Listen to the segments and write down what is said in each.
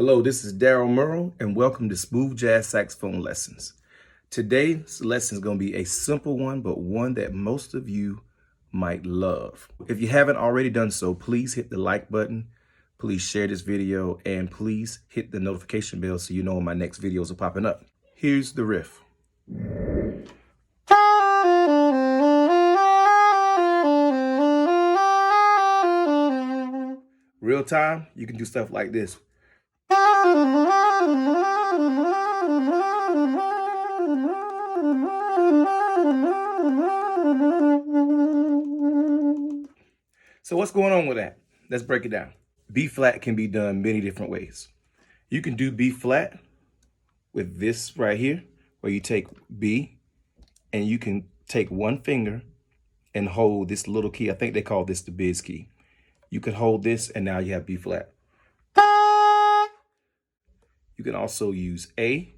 Hello, this is Daryl Murrow, and welcome to Smooth Jazz Saxophone Lessons. Today's lesson is going to be a simple one, but one that most of you might love. If you haven't already done so, please hit the like button, please share this video, and please hit the notification bell so you know when my next videos are popping up. Here's the riff. Real time, you can do stuff like this. So what's going on with that? Let's break it down. B flat can be done many different ways. You can do B flat with this right here, where you take B and you can take one finger and hold this little key. I think they call this the biz key. You can hold this and now you have B flat. You can also use A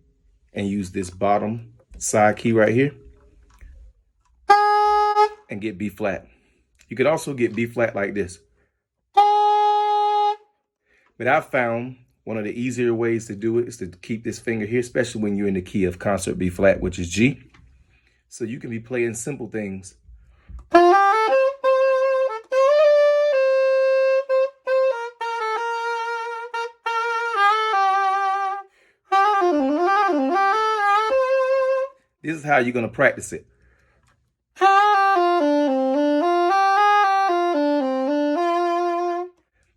and use this bottom side key right here and get B flat. You could also get B flat like this. But I've found one of the easier ways to do it is to keep this finger here, especially when you're in the key of concert B flat, which is G. So you can be playing simple things. This is how you're going to practice it.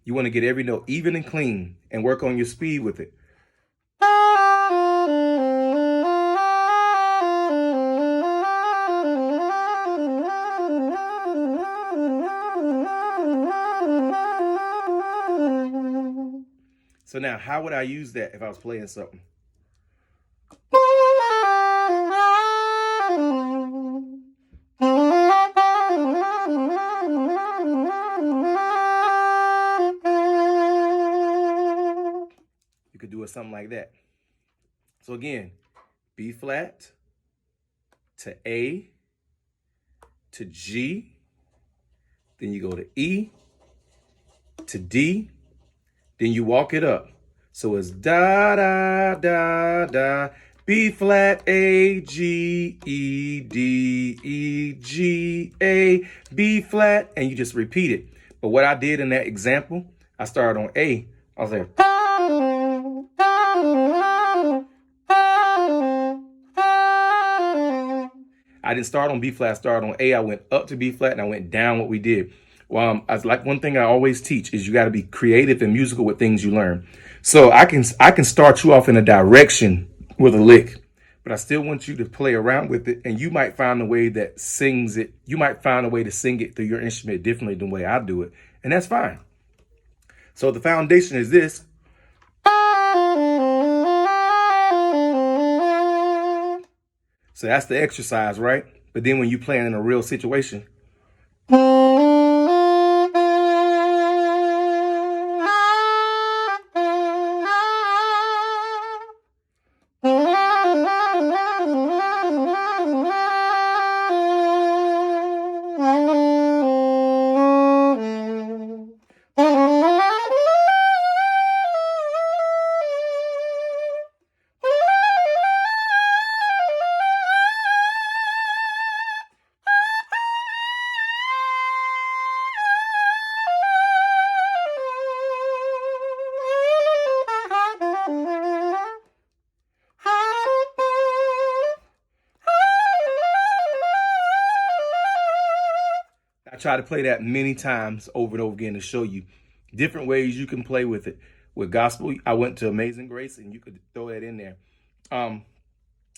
You want to get every note even and clean and work on your speed with it. So now, how would I use that if I was playing something? You could do it something like that. So again, B flat to A to G, then you go to E to D, then you walk it up. So it's da da da da, B flat A G E D E G A, B flat, and you just repeat it. But what I did in that example, I started on A. I was like, I didn't start on B flat, I started on A. I went up to B flat and I went down what we did. Well, like one thing I always teach is you got to be creative and musical with things you learn. So I can start you off in a direction with a lick, but I still want you to play around with it, and you might find a way that sings it. You might find a way to sing it through your instrument differently than the way I do it, and that's fine. So the foundation is this. So that's the exercise, right? But then when you're playing in a real situation, I try to play that many times over and over again to show you different ways you can play with it. With gospel, I went to Amazing Grace, and you could throw that in there.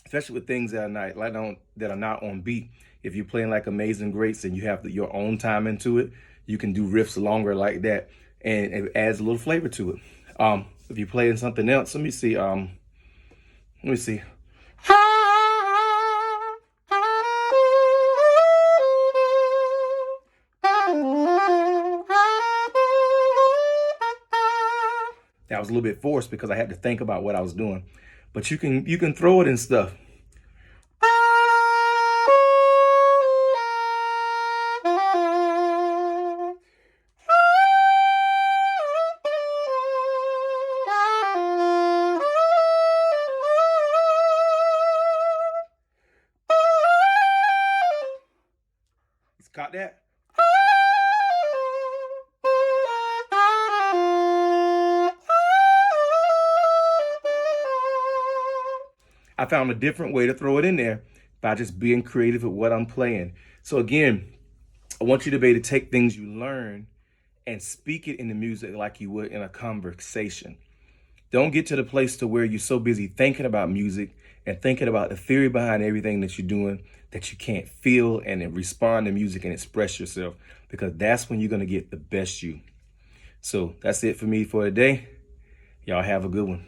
Especially with things that are not on beat. If you're playing like Amazing Grace and you have your own time into it, you can do riffs longer like that, and it adds a little flavor to it. If you're playing something else, let me see. That was a little bit forced because I had to think about what I was doing. But you can throw it in stuff. Caught that? I found a different way to throw it in there by just being creative with what I'm playing. So again, I want you to be able to take things you learn and speak it in the music like you would in a conversation. Don't get to the place to where you're so busy thinking about music and thinking about the theory behind everything that you're doing that you can't feel and then respond to music and express yourself, because that's when you're going to get the best you. So that's it for me for today. Y'all have a good one.